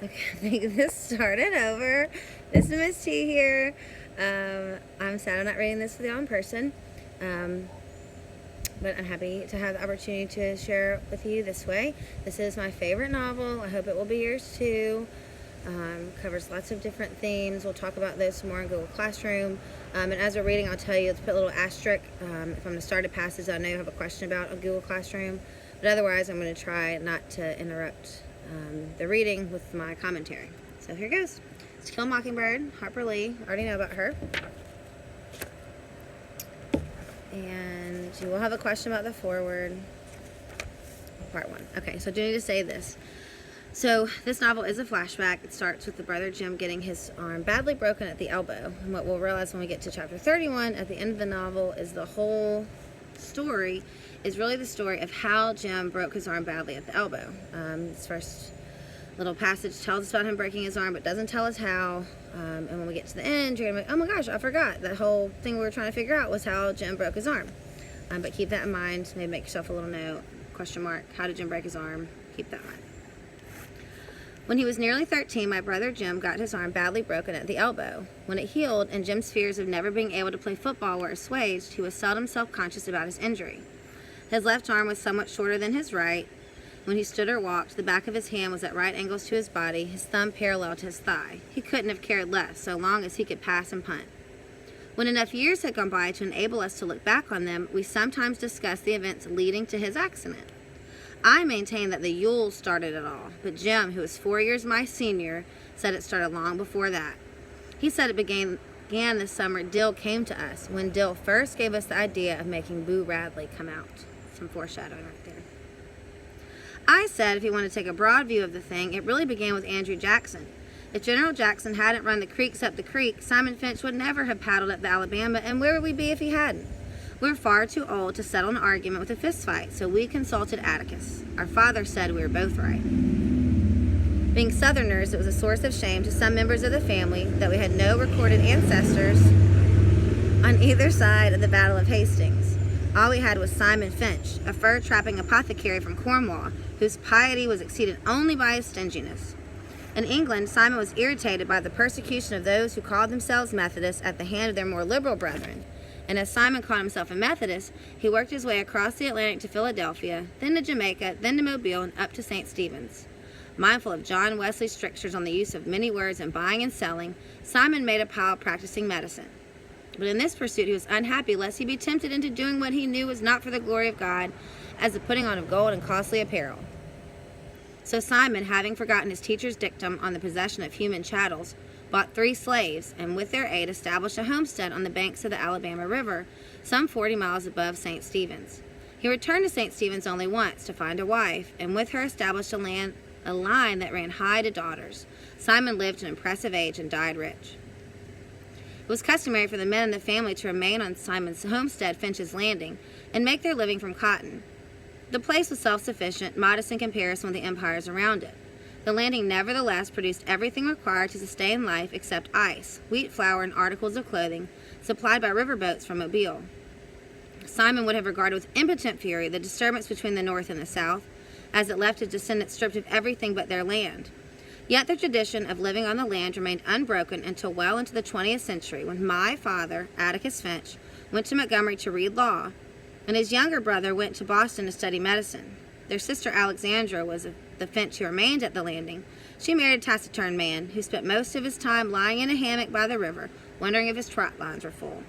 Okay, I think this started over. This is Ms.T here. I'm sad I'm not reading this with y'all in person, but I'm happy to have the opportunity to share with you this way. This is my favorite novel. I hope it will be yours too. Covers lots of different themes. We'll talk about those more in Google Classroom. And as we're reading, I'll tell you, let's put a little asterisk if I'm going to start a passage I know you have a question about on Google Classroom. But otherwise, I'm going to try not to interrupt the reading with my commentary. So here goes. It's Kill a Mockingbird, Harper Lee. I already know about her. And you will have a question about the foreword. Part 1. Okay, so I do need to say this. So this novel is a flashback. It starts with the brother Jim getting his arm badly broken at the elbow. And what we'll realize when we get to chapter 31 at the end of the novel is the whole story is really the story of how Jim broke his arm badly at the elbow. This first little passage tells us about him breaking his arm, but doesn't tell us how. And when we get to the end, you're gonna be like, oh my gosh, I forgot. That whole thing we were trying to figure out was how Jim broke his arm. But keep that in mind. Maybe make yourself a little note, question mark, how did Jim break his arm? Keep that in mind. When he was nearly 13, my brother Jim got his arm badly broken at the elbow. When it healed and Jim's fears of never being able to play football were assuaged, he was seldom self-conscious about his injury. His left arm was somewhat shorter than his right. When he stood or walked, the back of his hand was at right angles to his body, his thumb parallel to his thigh. He couldn't have cared less, so long as he could pass and punt. When enough years had gone by to enable us to look back on them, we sometimes discussed the events leading to his accident. I maintain that the Yule started it all, but Jim, who was 4 years my senior, said it started long before that. He said it began the summer Dill came to us, when Dill first gave us the idea of making Boo Radley come out. Some foreshadowing right there. I said if you want to take a broad view of the thing, it really began with Andrew Jackson. If General Jackson hadn't run the creeks up the creek, Simon Finch would never have paddled up the Alabama, and where would we be if he hadn't? We were far too old to settle an argument with a fistfight, so we consulted Atticus. Our father said we were both right. Being Southerners, it was a source of shame to some members of the family that we had no recorded ancestors on either side of the Battle of Hastings. All we had was Simon Finch, a fur-trapping apothecary from Cornwall, whose piety was exceeded only by his stinginess. In England, Simon was irritated by the persecution of those who called themselves Methodists at the hand of their more liberal brethren. And as Simon called himself a Methodist, he worked his way across the Atlantic to Philadelphia, then to Jamaica, then to Mobile, and up to St. Stephen's. Mindful of John Wesley's strictures on the use of many words in buying and selling, Simon made a pile practicing medicine. But in this pursuit he was unhappy lest he be tempted into doing what he knew was not for the glory of God, as the putting on of gold and costly apparel. So Simon, having forgotten his teacher's dictum on the possession of human chattels, bought 3 slaves, and with their aid established a homestead on the banks of the Alabama River, some 40 miles above St. Stephen's. He returned to St. Stephen's only once to find a wife, and with her established a line that ran high to daughters. Simon lived to an impressive age and died rich. It was customary for the men in the family to remain on Simon's homestead, Finch's Landing, and make their living from cotton. The place was self-sufficient, modest in comparison with the empires around it. The landing nevertheless produced everything required to sustain life except ice, wheat flour, and articles of clothing supplied by riverboats from Mobile. Simon would have regarded with impotent fury the disturbance between the North and the South, as it left his descendants stripped of everything but their land. Yet the tradition of living on the land remained unbroken until well into the 20th century, when my father, Atticus Finch, went to Montgomery to read law, and his younger brother went to Boston to study medicine. Their sister Alexandra was the Finch who remained at the landing. She married a taciturn man who spent most of his time lying in a hammock by the river, wondering if his trot lines were full.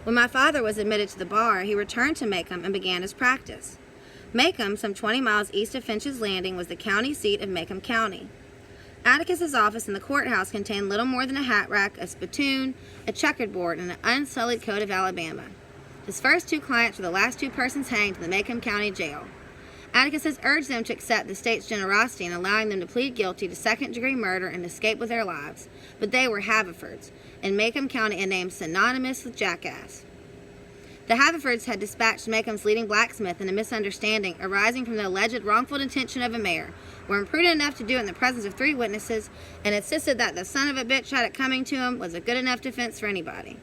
When my father was admitted to the bar, he returned to Macomb and began his practice. Macomb, some 20 miles east of Finch's Landing, was the county seat of Macomb County. Atticus's office in the courthouse contained little more than a hat rack, a spittoon, a checkerboard, and an unsullied code of Alabama. His first 2 clients were the last 2 persons hanged in the Macomb County Jail. Atticus has urged them to accept the state's generosity in allowing them to plead guilty to second-degree murder and escape with their lives, but they were Haverfords, in Macomb County a name synonymous with jackass. The Haverfords had dispatched Macomb's leading blacksmith in a misunderstanding arising from the alleged wrongful detention of a mayor, were imprudent enough to do it in the presence of 3 witnesses, and insisted that the son of a bitch had it coming to him was a good enough defense for anybody.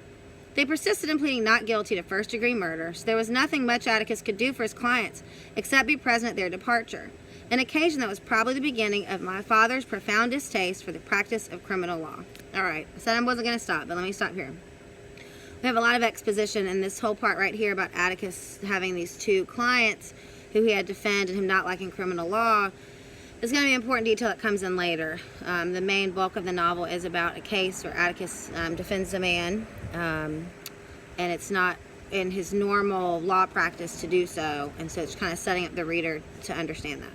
They persisted in pleading not guilty to first-degree murder, so there was nothing much Atticus could do for his clients except be present at their departure. an occasion that was probably the beginning of my father's profound distaste for the practice of criminal law. All right, I said I wasn't going to stop, but let me stop here. We have a lot of exposition in this whole part right here about Atticus having these two clients who he had to defend and him not liking criminal law. It's going to be an important detail that comes in later. The main bulk of the novel is about a case where Atticus defends a man, and it's not in his normal law practice to do so, and so it's kind of setting up the reader to understand that.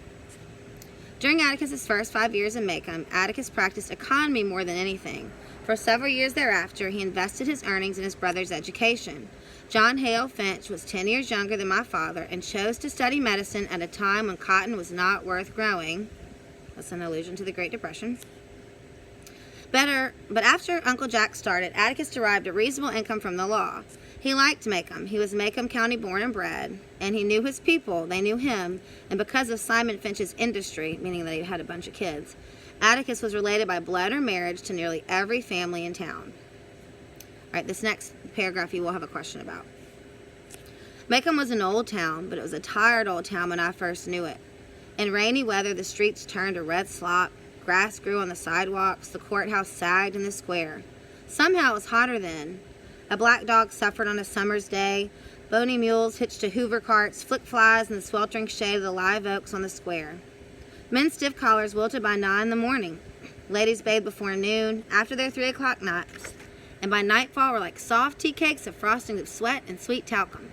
During Atticus's first 5 years in Maycomb, Atticus practiced economy more than anything. For several years thereafter, he invested his earnings in his brother's education. John Hale Finch was 10 years younger than my father and chose to study medicine at a time when cotton was not worth growing. That's an allusion to the Great Depression. But after Uncle Jack started, Atticus derived a reasonable income from the law. He liked Maycomb. He was Maycomb County born and bred, and he knew his people. They knew him, and because of Simon Finch's industry, meaning that he had a bunch of kids, Atticus was related by blood or marriage to nearly every family in town. All right, this next paragraph you will have a question about. Maycomb was an old town, but it was a tired old town when I first knew it. In rainy weather, the streets turned to red slop, grass grew on the sidewalks, the courthouse sagged in the square. Somehow it was hotter then. A black dog suffered on a summer's day. Bony mules hitched to Hoover carts flicked flies in the sweltering shade of the live oaks on the square. Men's stiff collars wilted by 9 in the morning. Ladies bathed before noon, after their 3 o'clock naps, and by nightfall were like soft tea cakes of frosting of sweat and sweet talcum.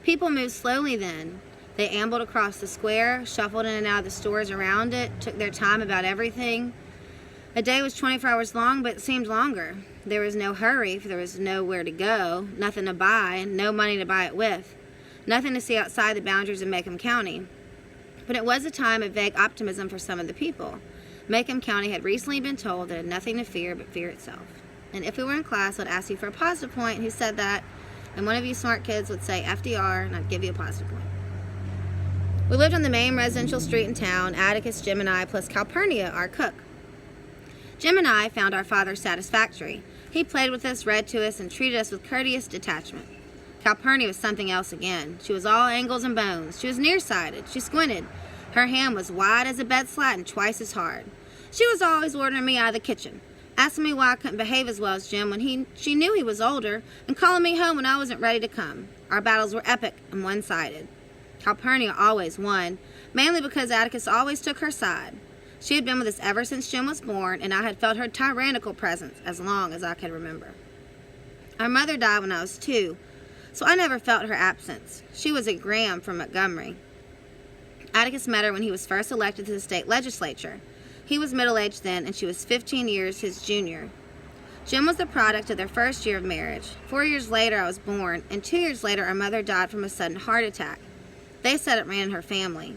People moved slowly then. They ambled across the square, shuffled in and out of the stores around it, took their time about everything. A day was 24 hours long, but it seemed longer. There was no hurry, for there was nowhere to go, nothing to buy, and no money to buy it with, nothing to see outside the boundaries of Maycomb County. But it was a time of vague optimism for some of the people. Maycomb County had recently been told that it had nothing to fear but fear itself. And if we were in class, I'd ask you for a positive point who said that, and one of you smart kids would say FDR, and I'd give you a positive point. We lived on the main residential street in town, Atticus, Jim, and I, plus Calpurnia, our cook. Jim and I found our father satisfactory. He played with us, read to us, and treated us with courteous detachment. Calpurnia was something else again. She was all angles and bones. She was nearsighted. She squinted. Her hand was wide as a bed slat and twice as hard. She was always ordering me out of the kitchen, asking me why I couldn't behave as well as Jim when she knew he was older, and calling me home when I wasn't ready to come. Our battles were epic and one-sided. Calpurnia always won, mainly because Atticus always took her side. She had been with us ever since Jim was born, and I had felt her tyrannical presence as long as I could remember. Our mother died when I was 2, so I never felt her absence. She was a Graham from Montgomery. Atticus met her when he was first elected to the state legislature. He was middle-aged then, and she was 15 years his junior. Jim was the product of their first year of marriage. 4 years later, I was born, and 2 years later, our mother died from a sudden heart attack. They said it ran in her family.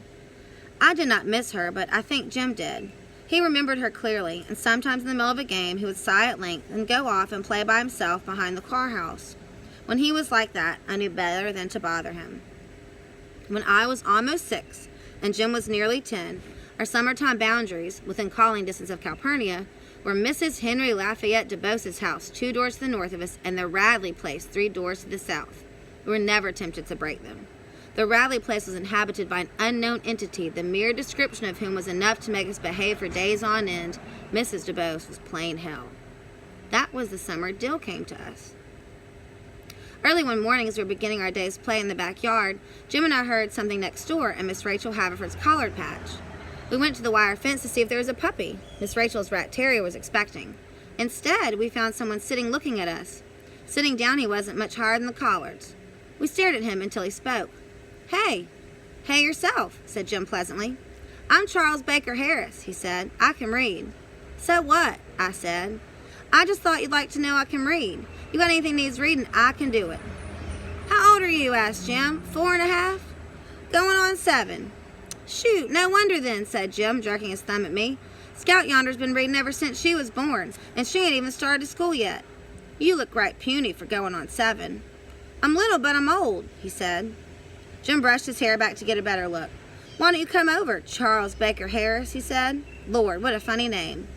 I did not miss her, but I think Jim did. He remembered her clearly, and sometimes in the middle of a game, he would sigh at length and go off and play by himself behind the car house. When he was like that, I knew better than to bother him. When I was almost 6, and Jim was nearly 10, our summertime boundaries, within calling distance of Calpurnia, were Mrs. Henry Lafayette DeBose's house 2 doors to the north of us, and the Radley place 3 doors to the south. We were never tempted to break them. The Radley place was inhabited by an unknown entity, the mere description of whom was enough to make us behave for days on end. Mrs. DeBose was plain hell. That was the summer Dill came to us. Early one morning, as we were beginning our day's play in the backyard, Jim and I heard something next door and Miss Rachel Haverford's collard patch. We went to the wire fence to see if there was a puppy Miss Rachel's rat terrier was expecting. Instead, we found someone sitting looking at us. Sitting down, he wasn't much higher than the collards. We stared at him until he spoke. Hey yourself, said Jim pleasantly. I'm Charles Baker Harris, he said. I can read. So what? I said. I just thought you'd like to know I can read. You got anything needs reading, I can do it. How old are you? Asked Jim. 4 1/2? Going on 7. Shoot, no wonder then, said Jim, jerking his thumb at me. Scout yonder's been reading ever since she was born, and she ain't even started school yet. You look right puny for going on 7. I'm little, but I'm old, he said. Jim brushed his hair back to get a better look. Why don't you come over, Charles Baker Harris, he said. Lord, what a funny name.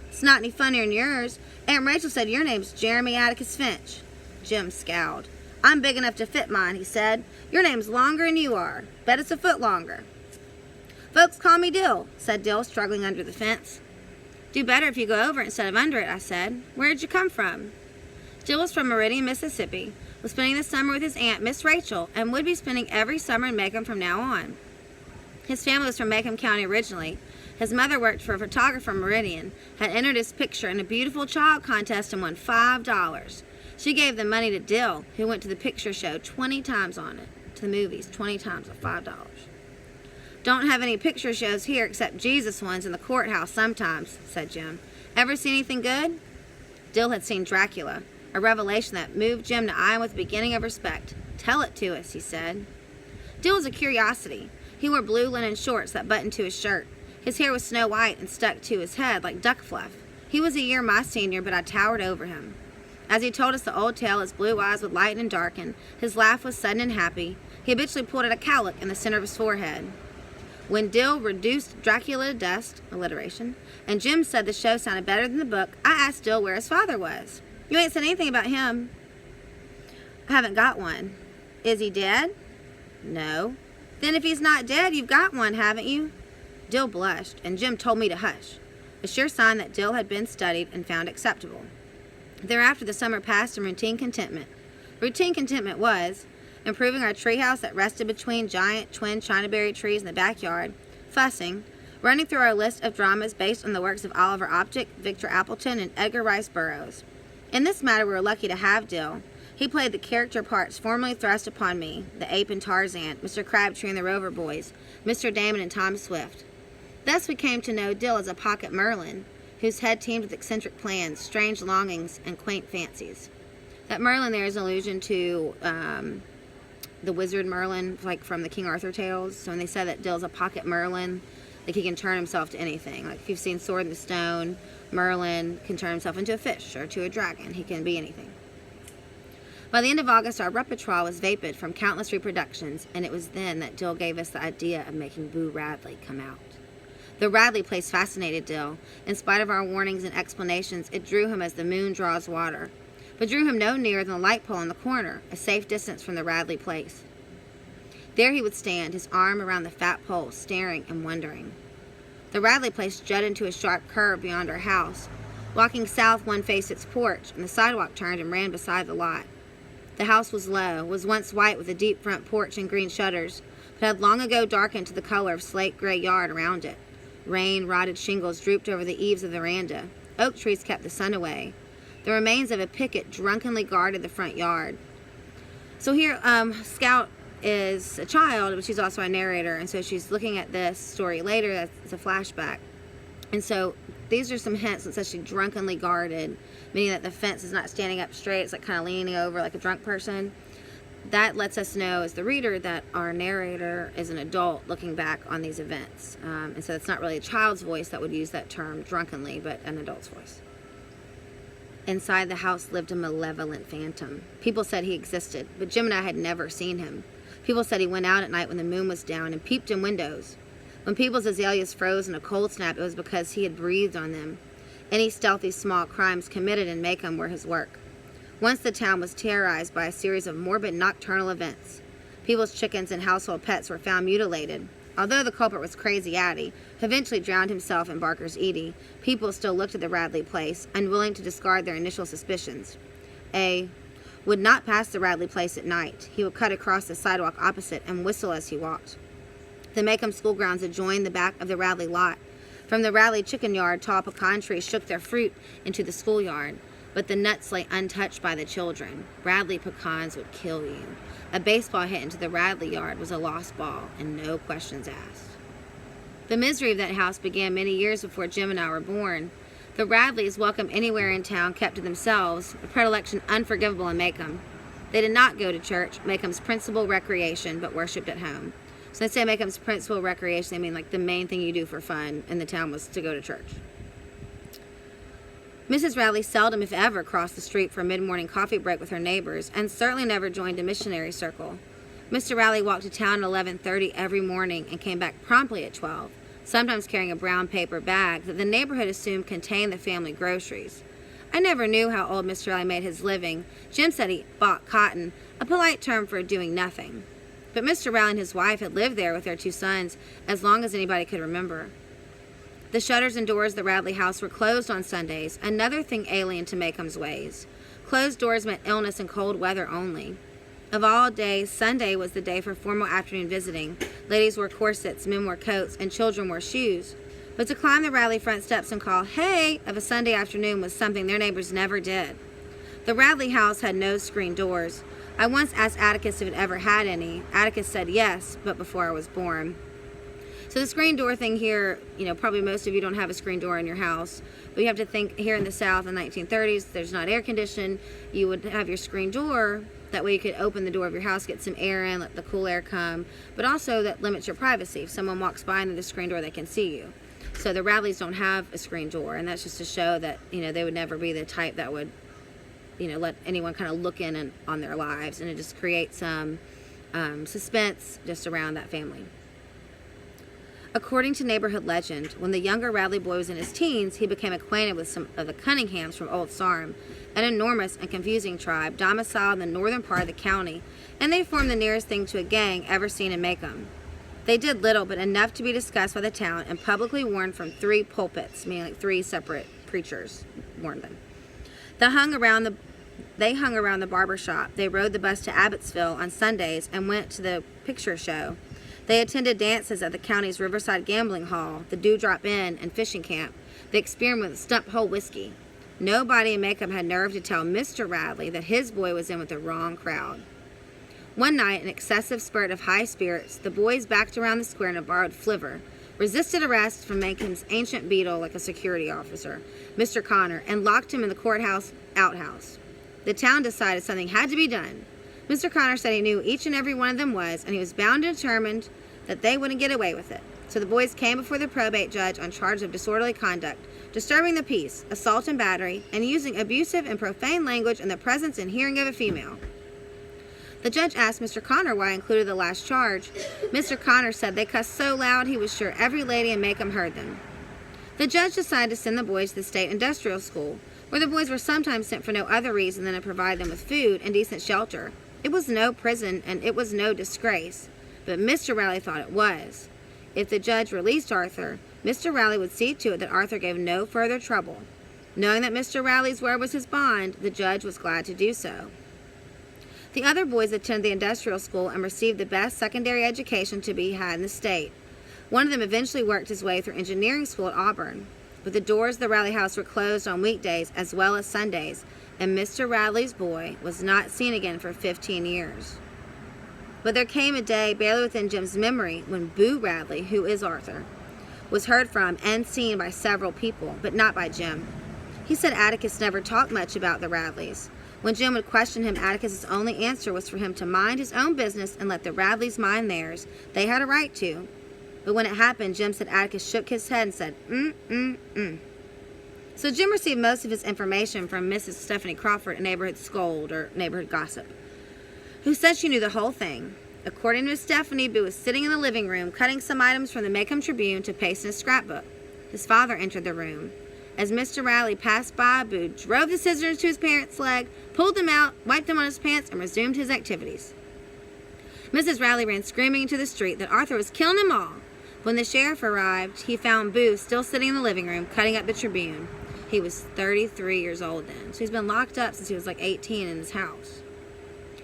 It's not any funnier than yours. Aunt Rachel said your name's Jeremy Atticus Finch. Jim scowled. I'm big enough to fit mine, he said. Your name's longer than you are. Bet it's a foot longer. "Folks call me Dill," said Dill, struggling under the fence. "Do better if you go over instead of under it," I said. "Where'd you come from?" Dill was from Meridian, Mississippi, was spending the summer with his aunt, Miss Rachel, and would be spending every summer in Macomb from now on. His family was from Macomb County originally. His mother worked for a photographer from Meridian, had entered his picture in a beautiful child contest and won $5. She gave the money to Dill, who went to the picture show 20 times on it, to the movies, 20 times with $5. "Don't have any picture shows here except Jesus ones in the courthouse sometimes," said Jim. "Ever see anything good?" Dill had seen Dracula, a revelation that moved Jim to eye him with a beginning of respect. "Tell it to us," he said. Dill was a curiosity. He wore blue linen shorts that buttoned to his shirt. His hair was snow white and stuck to his head like duck fluff. He was a year my senior, but I towered over him. As he told us the old tale, his blue eyes would lighten and darken. His laugh was sudden and happy. He habitually pulled at a cowlick in the center of his forehead. When Dill reduced Dracula to dust, alliteration, and Jim said the show sounded better than the book, I asked Dill where his father was. "You ain't said anything about him." "I haven't got one." "Is he dead?" "No." "Then if he's not dead, you've got one, haven't you?" Dill blushed, and Jim told me to hush, a sure sign that Dill had been studied and found acceptable. Thereafter the summer passed in routine contentment. Routine contentment was improving our treehouse that rested between giant twin chinaberry trees in the backyard, fussing, running through our list of dramas based on the works of Oliver Optic, Victor Appleton, and Edgar Rice Burroughs. In this matter we were lucky to have Dill. He played the character parts formerly thrust upon me, the ape and Tarzan, Mr. Crabtree and the Rover Boys, Mr. Damon and Tom Swift. Thus we came to know Dill as a pocket Merlin, whose head teemed with eccentric plans, strange longings, and quaint fancies. That Merlin there is an allusion to the wizard Merlin, like from the King Arthur tales. So when they said that Dill's a pocket Merlin, like he can turn himself to anything. Like if you've seen Sword in the Stone, Merlin can turn himself into a fish or to a dragon. He can be anything. By the end of August, our repertoire was vapid from countless reproductions, and it was then that Dill gave us the idea of making Boo Radley come out. The Radley place fascinated Dill. In spite of our warnings and explanations, it drew him as the moon draws water, but drew him no nearer than the light pole in the corner, a safe distance from the Radley place. There he would stand, his arm around the fat pole, staring and wondering. The Radley place jutted into a sharp curve beyond our house. Walking south, one faced its porch, and the sidewalk turned and ran beside the lot. The house was low, was once white with a deep front porch and green shutters, but had long ago darkened to the color of slate-gray yard around it. Rain-rotted shingles drooped over the eaves of the veranda. Oak trees kept the sun away. The remains of a picket drunkenly guarded the front yard. So here, Scout is a child, but she's also a narrator, and so she's looking at this story later. That's a flashback. And so these are some hints that says she drunkenly guarded, meaning that the fence is not standing up straight. It's like kind of leaning over like a drunk person. That lets us know as the reader that our narrator is an adult looking back on these events. And so it's not really a child's voice that would use that term drunkenly, but an adult's voice. Inside the house lived a malevolent phantom. People said he existed, but Jim and I had never seen him. People said he went out at night when the moon was down and peeped in windows. When people's azaleas froze in a cold snap, it was because he had breathed on them. Any stealthy small crimes committed in Macomb were his work. Once the town was terrorized by a series of morbid nocturnal events. People's chickens and household pets were found mutilated. Although the culprit was Crazy Addie, who eventually drowned himself in Barker's Edie, people still looked at the Radley place, unwilling to discard their initial suspicions. A would not pass the Radley place at night. He would cut across the sidewalk opposite and whistle as he walked. The Macomb school grounds adjoined the back of the Radley lot. From the Radley chicken yard, tall pecan trees shook their fruit into the schoolyard, but the nuts lay untouched by the children. Radley pecans would kill you. A baseball hit into the Radley yard was a lost ball, and no questions asked. The misery of that house began many years before Jim and I were born. The Radleys, welcome anywhere in town, kept to themselves, a predilection unforgivable in Macomb. They did not go to church, Macomb's principal recreation, but worshipped at home. So they say Macomb's principal recreation, they mean like the main thing you do for fun in the town was to go to church. Mrs. Radley seldom, if ever, crossed the street for a mid-morning coffee break with her neighbors, and certainly never joined a missionary circle. Mr. Radley walked to town at 11:30 every morning and came back promptly at 12, sometimes carrying a brown paper bag that the neighborhood assumed contained the family groceries. I never knew how old Mr. Radley made his living. Jim said he bought cotton, a polite term for doing nothing. but Mr. Radley and his wife had lived there with their 2 sons as long as anybody could remember. The shutters and doors of the Radley house were closed on Sundays, another thing alien to Makam's ways. Closed doors meant illness and cold weather only. Of all days, Sunday was the day for formal afternoon visiting. Ladies wore corsets, men wore coats, and children wore shoes. But to climb the Radley front steps and call, "Hey!" of a Sunday afternoon was something their neighbors never did. The Radley house had no screen doors. I once asked Atticus if it ever had any. Atticus said yes, but before I was born. So the screen door thing here, probably most of you don't have a screen door in your house. But you have to think, here in the South in the 1930s, there's not air conditioned. You would have your screen door. That way you could open the door of your house, get some air in, let the cool air come. But also that limits your privacy. If someone walks by under the screen door, they can see you. So the Radleys don't have a screen door. And that's just to show that, they would never be the type that would, let anyone kind of look in on their lives. And it just creates some suspense just around that family. According to neighborhood legend, when the younger Radley boy was in his teens, he became acquainted with some of the Cunninghams from Old Sarum, an enormous and confusing tribe domiciled in the northern part of the county, and they formed the nearest thing to a gang ever seen in Macomb. They did little, but enough to be discussed by the town and publicly warned from 3 pulpits, meaning like 3 separate preachers warned them. They hung around the barber shop. They rode the bus to Abbotsville on Sundays and went to the picture show. They attended dances at the county's Riverside Gambling Hall, the Dewdrop Inn, and fishing camp. They experimented with stump hole whiskey. Nobody in Macomb had nerve to tell Mr. Radley that his boy was in with the wrong crowd. One night, in excessive spurt of high spirits, the boys backed around the square in a borrowed flivver, resisted arrest from Macomb's ancient beadle like a security officer, Mr. Connor, and locked him in the courthouse outhouse. The town decided something had to be done. Mr. Connor said he knew who each and every one of them was, and he was bound and determined that they wouldn't get away with it. So the boys came before the probate judge on charge of disorderly conduct, disturbing the peace, assault and battery, and using abusive and profane language in the presence and hearing of a female. The judge asked Mr. Connor why he included the last charge. Mr. Connor said they cussed so loud he was sure every lady in Macomb heard them. The judge decided to send the boys to the state industrial school, where the boys were sometimes sent for no other reason than to provide them with food and decent shelter. It was no prison, and it was no disgrace, but Mr. Radley thought it was. If the judge released Arthur, Mr. Radley would see to it that Arthur gave no further trouble. Knowing that Mr. Radley's word was his bond, the judge was glad to do so. The other boys attended the industrial school and received the best secondary education to be had in the state. One of them eventually worked his way through engineering school at Auburn, but the doors of the Radley house were closed on weekdays as well as Sundays, and Mr. Radley's boy was not seen again for 15 years. But there came a day barely within Jim's memory when Boo Radley, who is Arthur, was heard from and seen by several people, but not by Jim. He said Atticus never talked much about the Radleys. When Jim would question him, Atticus's only answer was for him to mind his own business and let the Radleys mind theirs. They had a right to. But when it happened, Jim said Atticus shook his head and said, So Jim received most of his information from Mrs. Stephanie Crawford, a neighborhood scold or neighborhood gossip, who said she knew the whole thing. According to Miss Stephanie, Boo was sitting in the living room, cutting some items from the Macomb Tribune to paste in his scrapbook. His father entered the room. As Mr. Radley passed by, Boo drove the scissors to his parents' leg, pulled them out, wiped them on his pants, and resumed his activities. Mrs. Radley ran screaming into the street that Arthur was killing them all. When the sheriff arrived, he found Boo still sitting in the living room, cutting up the Tribune. He was 33 years old then, so he's been locked up since he was like 18 in his house.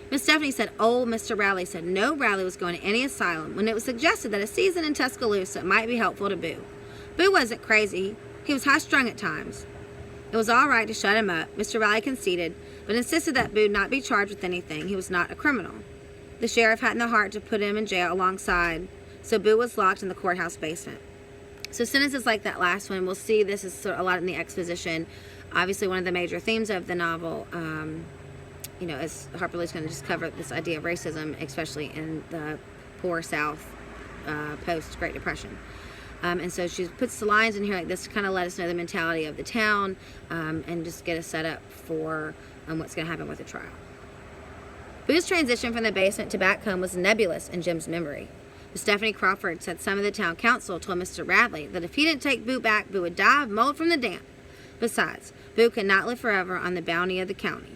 Miss Stephanie said old Mr. Radley said no Radley was going to any asylum when it was suggested that a season in Tuscaloosa might be helpful to Boo. Boo wasn't crazy. He was high-strung at times. It was all right to shut him up, Mr. Radley conceded, but insisted that Boo not be charged with anything. He was not a criminal. The sheriff hadn't the heart to put him in jail alongside, so Boo was locked in the courthouse basement. So sentences like that last one, we'll see this is a lot in the exposition. Obviously, one of the major themes of the novel, as Harper Lee's going to just cover this idea of racism, especially in the poor South post-Great Depression. And so she puts the lines in here like this to kind of let us know the mentality of the town and just get us set up for what's going to happen with the trial. Boo's transition from the basement to back home was nebulous in Jim's memory. Stephanie Crawford said some of the town council told Mr. Radley that if he didn't take Boo back, Boo would die of mold from the damp. Besides, Boo could not live forever on the bounty of the county.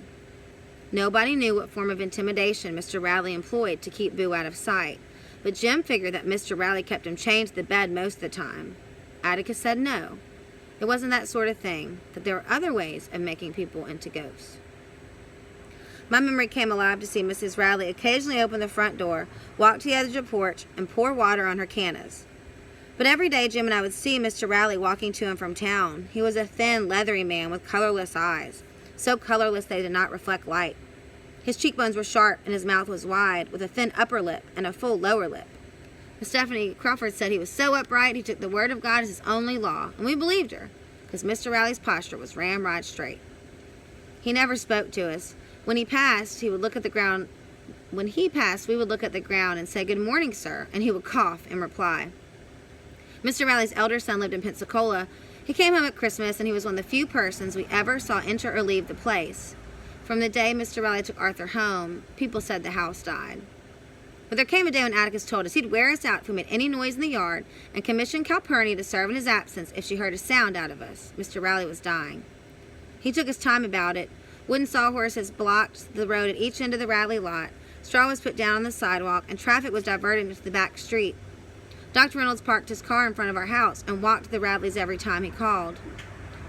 Nobody knew what form of intimidation Mr. Radley employed to keep Boo out of sight, but Jim figured that Mr. Radley kept him chained to the bed most of the time. Atticus said no. It wasn't that sort of thing, that there were other ways of making people into ghosts. My memory came alive to see Mrs. Radley occasionally open the front door, walk to the edge of the porch, and pour water on her cannas. But every day Jim and I would see Mr. Radley walking to and from town. He was a thin, leathery man with colorless eyes, so colorless they did not reflect light. His cheekbones were sharp and his mouth was wide, with a thin upper lip and a full lower lip. Miss Stephanie Crawford said he was so upright he took the word of God as his only law, and we believed her, because Mr. Radley's posture was ramrod straight. He never spoke to us. When he passed, we would look at the ground and say, "Good morning, sir," and he would cough in reply. Mr. Radley's elder son lived in Pensacola. He came home at Christmas, and he was one of the few persons we ever saw enter or leave the place. From the day Mr. Radley took Arthur home, people said the house died. But there came a day when Atticus told us he'd wear us out if we made any noise in the yard, and commissioned Calpurnia to serve in his absence if she heard a sound out of us. Mr. Radley was dying. He took his time about it. Wooden sawhorses blocked the road at each end of the Radley lot. Straw was put down on the sidewalk, and traffic was diverted into the back street. Dr. Reynolds parked his car in front of our house and walked to the Radleys every time he called.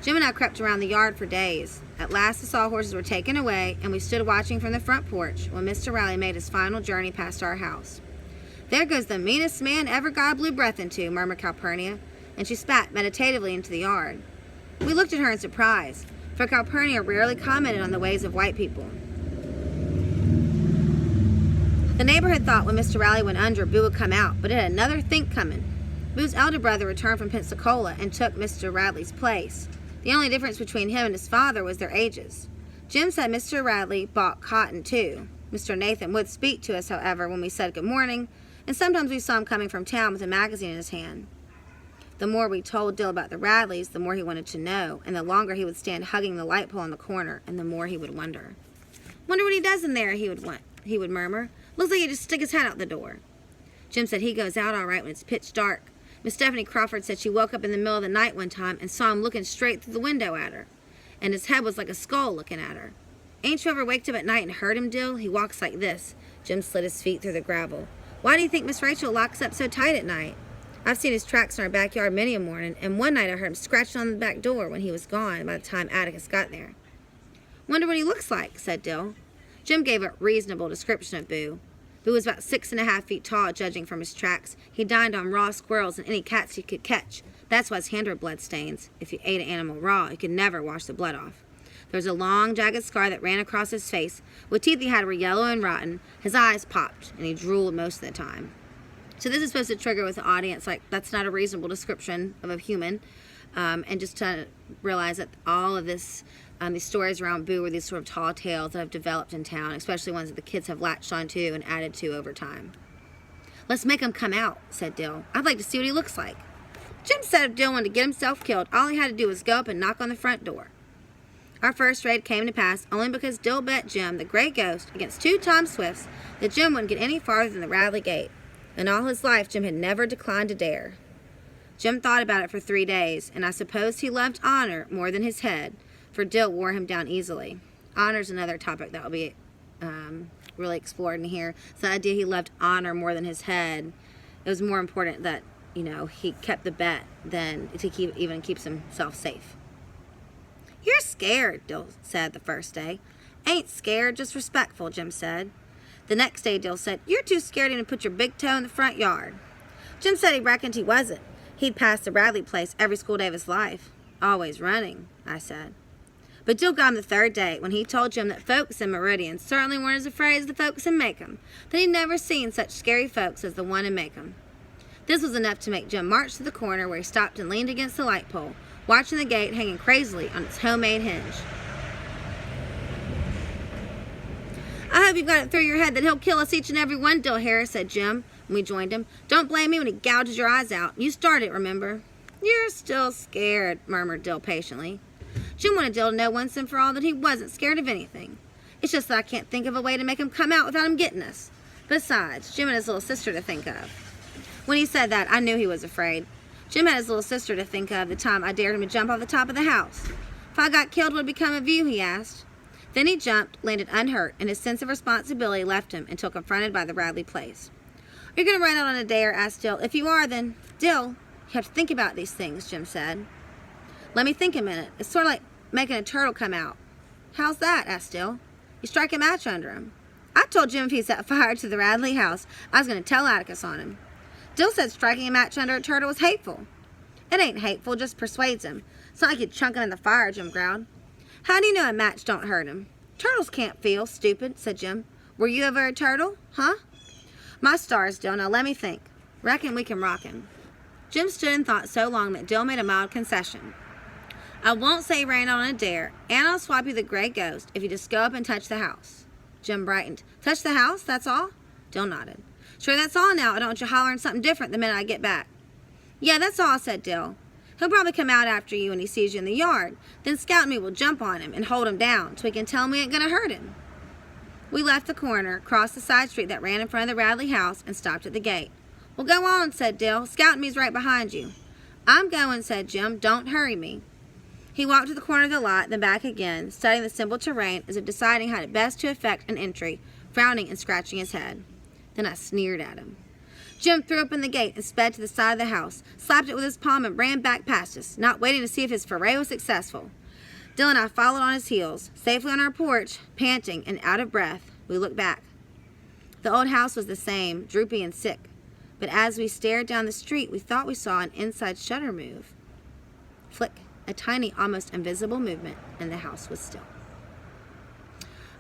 Jim and I crept around the yard for days. At last the sawhorses were taken away, and we stood watching from the front porch when Mr. Radley made his final journey past our house. "There goes the meanest man ever God blew breath into," murmured Calpurnia, and she spat meditatively into the yard. We looked at her in surprise, for Calpurnia rarely commented on the ways of white people. The neighborhood thought when Mr. Radley went under, Boo would come out, but it had another think coming. Boo's elder brother returned from Pensacola and took Mr. Radley's place. The only difference between him and his father was their ages. Jim said Mr. Radley bought cotton too. Mr. Nathan would speak to us, however, when we said good morning, and sometimes we saw him coming from town with a magazine in his hand. The more we told Dill about the Radleys, the more he wanted to know, and the longer he would stand hugging the light pole in the corner, and the more he would wonder. "Wonder what he does in there," he would murmur. "Looks like he just stick his head out the door." Jim said he goes out all right when it's pitch dark. Miss Stephanie Crawford said she woke up in the middle of the night one time and saw him looking straight through the window at her, and his head was like a skull looking at her. "Ain't you ever waked up at night and heard him, Dill? He walks like this." Jim slid his feet through the gravel. "Why do you think Miss Rachel locks up so tight at night? I've seen his tracks in our backyard many a morning, and one night I heard him scratching on the back door when he was gone by the time Atticus got there." "Wonder what he looks like," said Dill. Jim gave a reasonable description of Boo. Boo was about 6.5 feet tall, judging from his tracks. He dined on raw squirrels and any cats he could catch. That's why his hands were blood stains. If you ate an animal raw, you could never wash the blood off. There was a long, jagged scar that ran across his face. What teeth he had were yellow and rotten. His eyes popped, and he drooled most of the time. So this is supposed to trigger with the audience, like, that's not a reasonable description of a human. And just to realize that all of this, these stories around Boo are these sort of tall tales that have developed in town, especially ones that the kids have latched onto and added to over time. "Let's make him come out," said Dill. "I'd like to see what he looks like." Jim said if Dill wanted to get himself killed, all he had to do was go up and knock on the front door. Our first raid came to pass only because Dill bet Jim, the gray ghost, against 2 Tom Swifts, that Jim wouldn't get any farther than the Radley gate. In all his life, Jim had never declined a dare. Jim thought about it for 3 days, and I suppose he loved honor more than his head, for Dill wore him down easily. Honor's another topic that will be really explored in here. So the idea he loved honor more than his head, it was more important that, you know, he kept the bet than to even keeps himself safe. "You're scared," Dill said the first day. "Ain't scared, just respectful," Jim said. The next day, Dill said, "You're too scared to put your big toe in the front yard." Jim said he reckoned he wasn't. He'd passed the Radley place every school day of his life. "Always running," I said. But Dill got him the 3rd day when he told Jim that folks in Meridian certainly weren't as afraid as the folks in Macomb, that he'd never seen such scary folks as the one in Macomb. This was enough to make Jim march to the corner where he stopped and leaned against the light pole, watching the gate hanging crazily on its homemade hinge. "I hope you've got it through your head that he'll kill us each and every one, Dill Harris," said Jim when we joined him. "Don't blame me when he gouges your eyes out. You started, remember." "You're still scared," murmured Dill patiently. Jim wanted Dill to know once and for all that he wasn't scared of anything. "It's just that I can't think of a way to make him come out without him getting us. Besides, Jim had his little sister to think of." When he said that, I knew he was afraid. Jim had his little sister to think of the time I dared him to jump off the top of the house. "If I got killed, what would become of you?" he asked. Then he jumped, landed unhurt, and his sense of responsibility left him until confronted by the Radley place. "Are you going to run out on a dare?" asked Dill. "If you are, then..." "Dill, you have to think about these things," Jim said. "Let me think a minute. It's sort of like making a turtle come out." "How's that?" asked Dill. "You strike a match under him." "I told Jim if he set fire to the Radley house, I was going to tell Atticus on him." Dill said striking a match under a turtle was hateful. "It ain't hateful, it just persuades him. It's not like you'd chunk it in the fire," Jim growled. "How do you know a match don't hurt him?" "Turtles can't feel, stupid," said Jim. "Were you ever a turtle, huh?" "My stars, Dill. Now let me think. Reckon we can rock him." Jim stood and thought so long that Dill made a mild concession. "I won't say you ran out on a dare, and I'll swap you the gray ghost if you just go up and touch the house." Jim brightened. "Touch the house, that's all?" Dill nodded. "Sure, that's all now. I don't want you hollering something different the minute I get back." "Yeah, that's all," said Dill. "He'll probably come out after you when he sees you in the yard. Then Scout and me will jump on him and hold him down so we can tell him we ain't going to hurt him." We left the corner, crossed the side street that ran in front of the Radley house, and stopped at the gate. "Well, go on," said Dill. "Scout and me's right behind you." "I'm going," said Jim. "Don't hurry me." He walked to the corner of the lot, then back again, studying the simple terrain as if deciding how best to effect an entry, frowning and scratching his head. Then I sneered at him. Jim threw open the gate and sped to the side of the house, slapped it with his palm, and ran back past us, not waiting to see if his foray was successful. Dill and I followed on his heels. Safely on our porch, panting and out of breath, we looked back. The old house was the same, droopy and sick, but as we stared down the street, we thought we saw an inside shutter move. Flick, a tiny, almost invisible movement, and the house was still.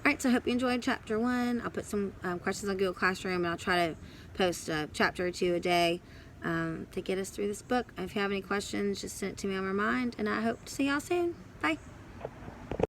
Alright, so I hope you enjoyed chapter 1. I'll put some questions on Google Classroom, and I'll try to post a chapter or 2 a day to get us through this book. If you have any questions, just send it to me on my mind, and I hope to see y'all soon. Bye.